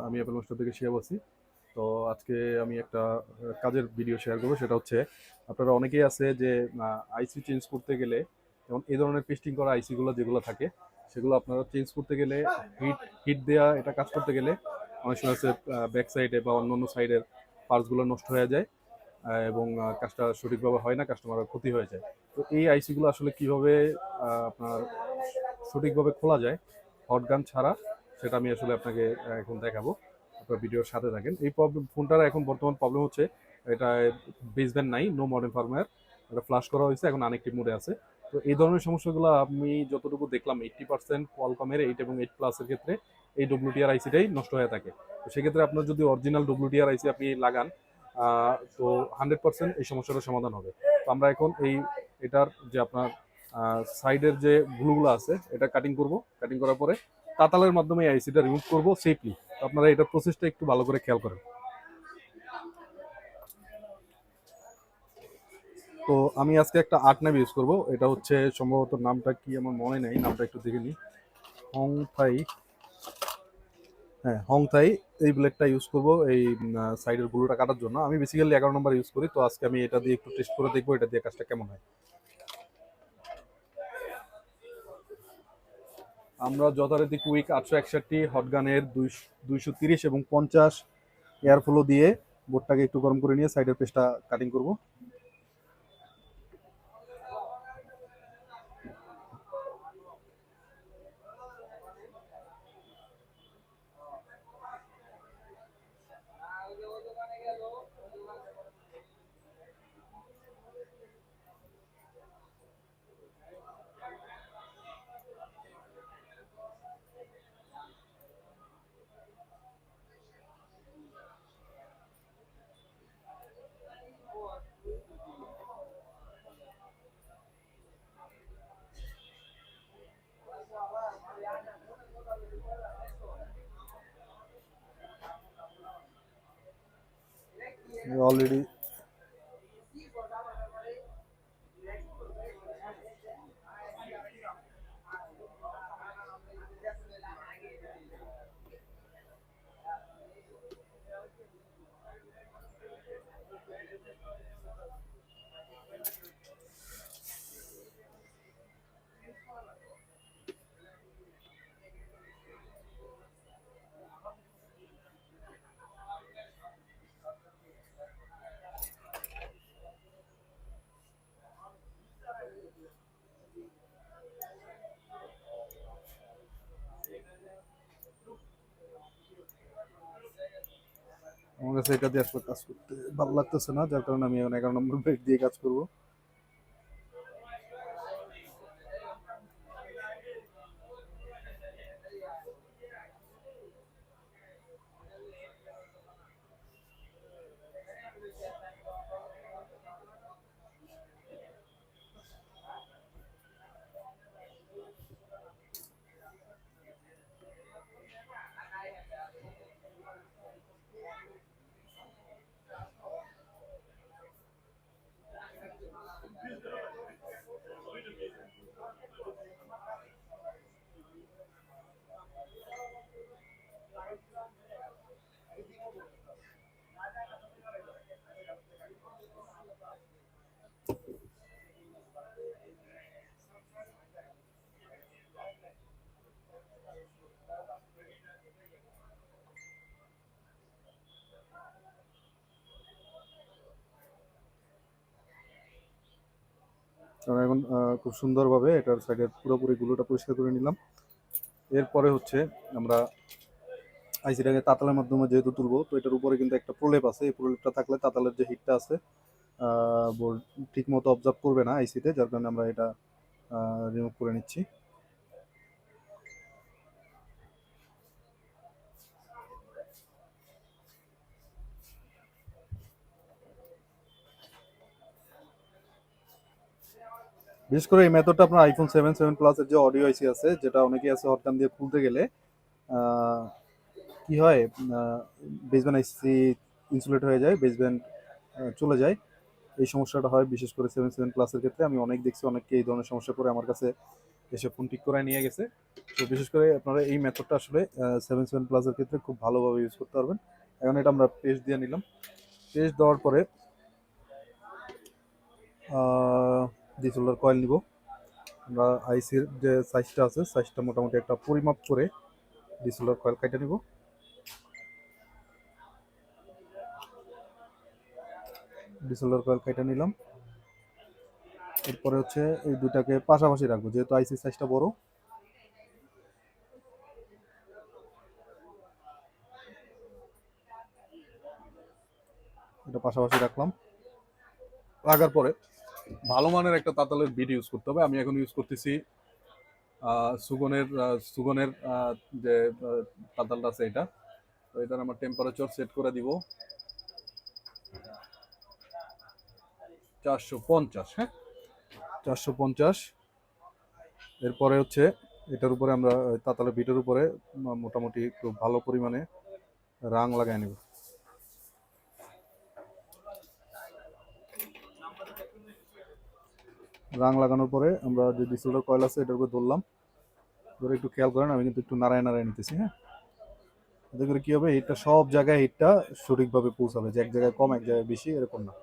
আমি Apple master থেকে শিয়া বলছি। তো আজকে আমি একটা কাজের ভিডিও শেয়ার করবো, সেটা হচ্ছে আপনারা অনেকেই আছে যে আইসি চেঞ্জ করতে গেলে, যেমন এই ধরনের পেস্টিং করা আইসিগুলো যেগুলো থাকে সেগুলো আপনারা চেঞ্জ করতে গেলে হিট হিট দেওয়া এটা কাজ করতে গেলে অনেক সময় আছে ব্যাক সাইডে বা অন্য অন্য সাইডের পার্টসগুলো নষ্ট হয়ে যায়, এবং কাজটা সঠিকভাবে হয় না, কাস্টমারের ক্ষতি হয়ে যায়। তো এই আইসিগুলো আসলে কিভাবে আপনার সঠিকভাবে খোলা যায় হট গান ছাড়া, সেটা আমি আসলে আপনাকে এখন দেখাবো। আপনার ভিডিওর সাথে থাকেন। এই প্রবলেম ফোনটার এখন বর্তমান প্রবলেম হচ্ছে এটা বেসব্যান্ড নাই, নো মডার্ন ফার্মওয়্যার, এটা ফ্লাশ করা হয়েছে, এখন আনএক্টিভ মোডে আছে। তো এই ধরনের সমস্যাগুলো আমি যতটুকু দেখলাম 80% কোয়ালকমের 8 এবং 8 প্লাসের ক্ষেত্রে এই ডব্লিউটিআর আইসিটাই নষ্ট হয়ে থাকে। তো সেক্ষেত্রে আপনার যদি অরিজিনাল ডব্লিউটিআর আইসি আপনি লাগান, তো 100% এই সমস্যাটার সমাধান হবে। তো আমরা এখন এটার যে আপনার সাইডের যে গ্লুগুলো আছে এটা কাটিং করব। কাটিং করার পরে তাতালের মাধ্যমে এই আইসিটা রিমুভ করব সেফলি। তো আপনারা এটা প্রসেসটা একটু ভালো করে খেয়াল করেন। তো আমি আজকে একটা আর্ট নাইফ ইউজ করব। এটা হচ্ছে সম্ভবত নামটা কি আমার মনে নেই, নামটা একটু দেখে নিই। হংথাই, হ্যাঁ হংথাই। এই ব্লেডটা ইউজ করব এই সাইডের গুলোটা কাটার জন্য। আমি বেসিক্যালি 11 নম্বর ইউজ করি, তো আজকে আমি এটা দিয়ে একটু টেস্ট করে দেখবো এটা দিয়ে কাজটা কেমন হয়। আমরা যথারীতি কুইক 861 হটগানের 230 এবং 50 এয়ার ফ্লো দিয়ে বোর্ডটাকে একটু গরম করে নিয়ে সাইডের পেস্টটা কাটিং করব। অলরেডি আমার কাছে এটা দিয়ে আসলে কাজ করতে ভালো লাগতেছে না, যার কারণে আমি এখন 11 নম্বর ব্রেক দিয়ে কাজ করব। আমি এখন খুব সুন্দরভাবে এটার সাইডের পুরোপুরি গুলোটা পরিষ্কার করে নিলাম। এরপরে হচ্ছে আমরা আইসিটাকে তাতালের মাধ্যমে যেহেতু তুলবো, তো এটার উপরে কিন্তু একটা প্রলেপ আছে। এই প্রলেপটা থাকলে তাতালের যে হিটটা আছে বোর্ড ঠিক মতো অবজার্ভ করবে না আইসিতে, যার কারণে আমরা এটা রিমুভ করে নিচ্ছি। বিশেষ করে এই মেথডটা আপনার iPhone 7 7 প্লাসের যে অডিও আইসি আছে, যেটা অনেকেই আছে হটগান দিয়ে খুলতে গেলে আহ, কি হয়, বেসব্যান্ড আইসি ইনসুলেট হয়ে যায়, বেসব্যান্ড চলে যায়। এই সমস্যাটা হয় বিশেষ করে 7 7 প্লাসের ক্ষেত্রে। আমি অনেক দেখছি অনেককে এই ধরনের সমস্যা করে আমার কাছে এসে ফোন ঠিক করে নিয়ে গেছে। তো বিশেষ করে আপনারা এই মেথডটা আসলে 7 প্লাসের ক্ষেত্রে খুব ভালোভাবে ইউজ করতে পারবেন। এখন এটা আমরা পেস্ট দিয়ে নিলাম। পেস্ট দেওয়ার পরে ডিসোলার কয়েল নিব। আমরা আইসির যে সাইজটা আছে সাইজটা মোটামুটি একটা পরিমাপ করে ডিসোলার কয়েল কেটে নিব। ডিসোলার কয়েল কেটে নিলাম। এরপরে হচ্ছে এই দুটাকে পাশাপাশি রাখবো, যেহেতু আইসির সাইজটা বড়। এটা পাশাপাশি রাখলাম। রাখার পরে ভালো মানের একটা তাতালের বিড ইউজ করতে হবে। আমি এখন ইউজ করতেছি সুগনের যে তাতালটা আছে এটা। তো এটার আমার টেম্পারেচার সেট করে দিব 450। হ্যাঁ, 450। এরপরে হচ্ছে এটার উপরে আমরা তাতালের বিটের উপরে মোটামুটি একটু ভালো পরিমাণে রাং লাগাই নেব। রাং লাগানোর পরে আমরা যে ডিসেলের কয়েল আছে এটার উপরে ধরলাম, ধরে একটু খেয়াল করেন, আমি কিন্তু একটু নাড়ায় নাড়ায় নিতেছি। হ্যাঁ, এতে করে কি হবে, হিটটা সব জায়গায় হিটটা সঠিকভাবে পৌঁছাবে, যে এক জায়গায় কম এক জায়গায় বেশি এরকম না।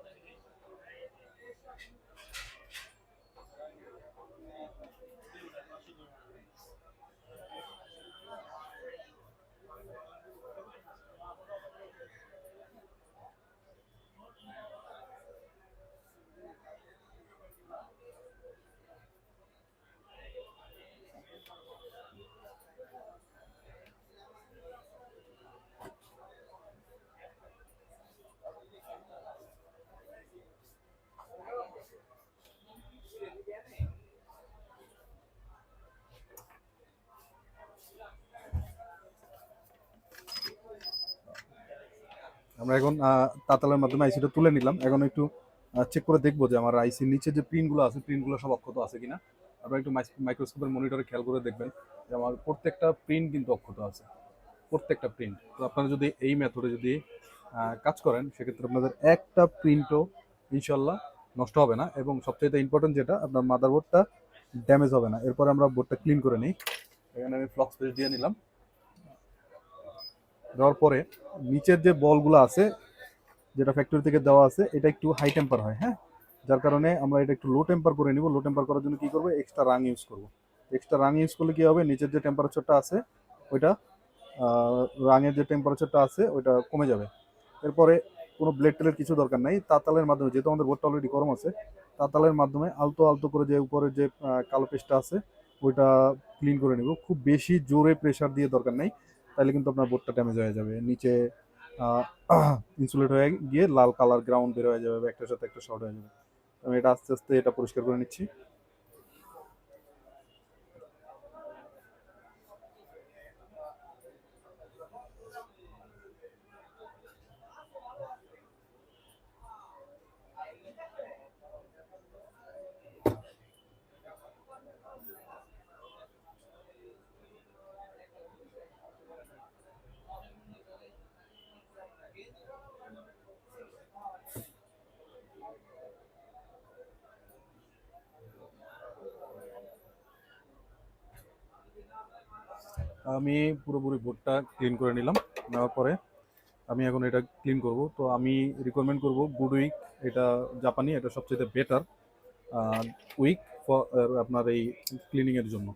আমরা এখন তাতালের মাধ্যমে আইসিটা তুলে নিলাম। এখন একটু চেক করে দেখবো যে আমার আইসির নিচে যে প্রিন্টগুলো আছে প্রিন্টগুলো সব অক্ষত আছে কিনা। আপনারা একটু মাইক্রোস্কোপের মনিটরে খেয়াল করে দেখবেন যে আমার প্রত্যেকটা প্রিন্ট কিন্তু অক্ষত আছে, প্রত্যেকটা প্রিন্ট। তো আপনারা যদি এই মেথডে যদি কাজ করেন সেক্ষেত্রে আপনাদের একটা প্রিন্টও ইনশাল্লাহ নষ্ট হবে না, এবং সবচেয়ে ইম্পর্টেন্ট যেটা, আপনার মাদারবোর্ডটা ড্যামেজ হবে না। এরপরে আমরা বোর্ডটা ক্লিন করে নিই। এখানে আমি ফ্লক্স পেস্ট দিয়ে নিলাম। দেওয়ার পরে নিচের যে বলগুলো আছে যেটা ফ্যাক্টরি থেকে দেওয়া আছে এটা একটু হাই টেম্পার হয়। হ্যাঁ, যার কারণে আমরা এটা একটু লো টেম্পার করে নিব। লো টেম্পার করার জন্য কি করবো, এক্সট্রা রাং ইউজ করব। এক্সট্রা রাং ইউজ করলে কি হবে, নিচের যে টেম্পারেচারটা আছে ওইটা রাঙের যে টেম্পারেচারটা আছে ওইটা কমে যাবে। এরপরে কোনো ব্লেড টেলের কিছু দরকার নাই, তাতালের মাধ্যমে, যেহেতু আমাদের বোর্ডটা অলরেডি গরম আছে, তাতালের মাধ্যমে আলতো আলতো করে যে উপরে যে কালো পেস্টটা আছে ওইটা ক্লিন করে নিব। খুব বেশি জোরে প্রেশার দিয়ে দরকার নাই, তাহলে কিন্তু আপনার বোর্ডটা ড্যামেজ হয়ে যাবে, নিচে ইনসুলেট হয়ে গিয়ে লাল কালার গ্রাউন্ড বের হয়ে যাবে, একটার সাথে একটা শর্ট হয়ে যাবে। আমি এটা আস্তে আস্তে এটা পরিষ্কার করে নিচ্ছি। আমি পুরোপুরি বোর্ডটা ক্লিন করে নিলাম। নেওয়ার পরে আমি এখন এটা ক্লিন করব। তো আমি রিকমেন্ড করব গুড উইক, এটা জাপানি, এটা সবচেয়ে বেটার উইক আপনার এই ক্লিনিংয়ের জন্য।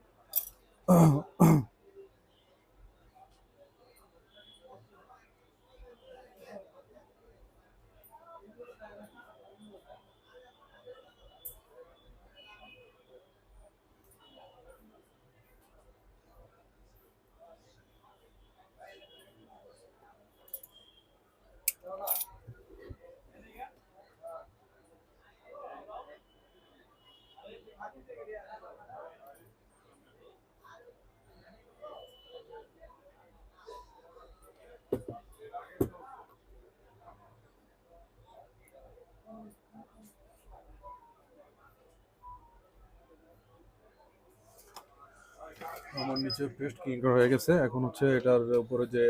আমার নিচে পেস্ট ক্লিন করা হয়ে গেছে। এখন হচ্ছে এটার উপরে যে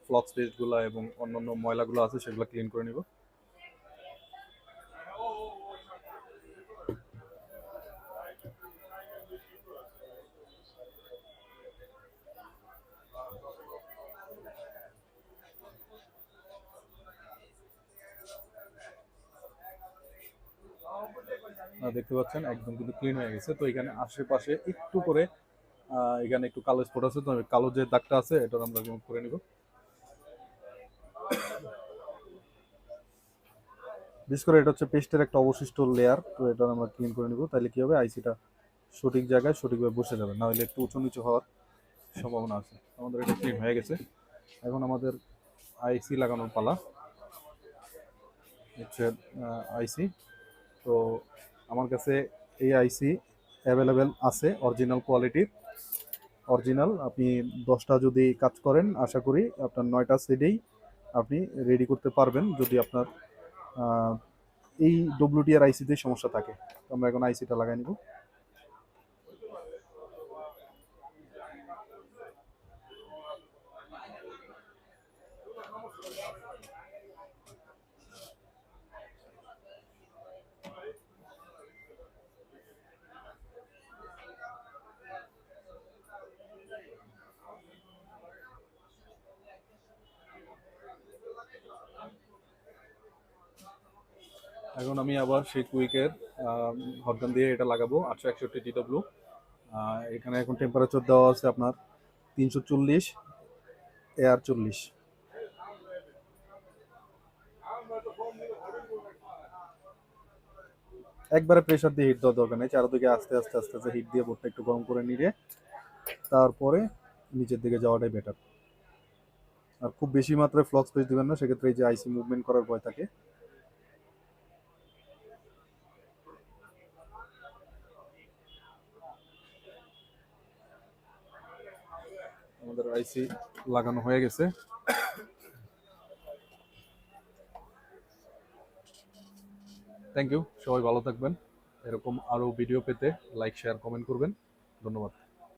ফ্লক্স পেস্টগুলো এবং অন্যান্য ময়লাগুলো আছে সেগুলো ক্লিন করে নিব। দেখতে পাচ্ছেন একদম কিন্তু ক্লিন হয়ে গেছে। তো এখানে আশেপাশে একটু করে এখানে একটু কালো স্পট আছে, তো কালো যে দাগটা আছে এটা আমরা রিমুভ করে নিব। বিশেষ করে এটা হচ্ছে পেস্টের একটা অবশিষ্ট লেয়ার, তো এটা আমরা ক্লিন করে নিব। তাহলে কি হবে, আইসিটা সঠিক জায়গায় সঠিকভাবে বসে যাবে, না হলে একটু উঁচু নিচু হওয়ার সম্ভাবনা আছে। আমাদের এটা ক্লিন হয়ে গেছে। এখন আমাদের আইসি লাগানোর পালা। হচ্ছে আইসি, তো আমার কাছে এই আইসি অ্যাভেলেবেল আছে অরিজিনাল কোয়ালিটির। অরিজিনাল আপনি 10টা যদি কাজ করেন, আশা করি আপনার 9টা সেটেই আপনি রেডি করতে পারবেন, যদি আপনার আহ, এই ডব্লিউটিআর আইসিতে সমস্যা থাকে। তো আমরা এখন আইসিটা লাগাই নিব। এখন আমি আবার সেই কুইকের হটগান দিয়ে এটা লাগাবো 861 ডিডব্লিউ। এখানে এখন টেম্পারেচার দেওয়া আছে আপনার 340, এয়ার 40। একবারে প্রেশার দিয়ে হিট দেওয়ার দরকার নেই, চারদিকে আস্তে আস্তে আস্তে আস্তে হিট দিয়ে বোর্ডটা একটু গরম করে নিয়ে তারপরে নিচের দিকে যাওয়াটাই বেটার। আর খুব বেশি মাত্রায় ফ্লক্স পেজ দিবেন না, সেক্ষেত্রে এই যে আইসি মুভমেন্ট করার ভয় থাকে। আমাদের আইসি লাগানো হয়ে গেছে। থ্যাংক ইউ, সবাই ভালো থাকবেন। এরকম আরও ভিডিও পেতে লাইক শেয়ার কমেন্ট করবেন। ধন্যবাদ।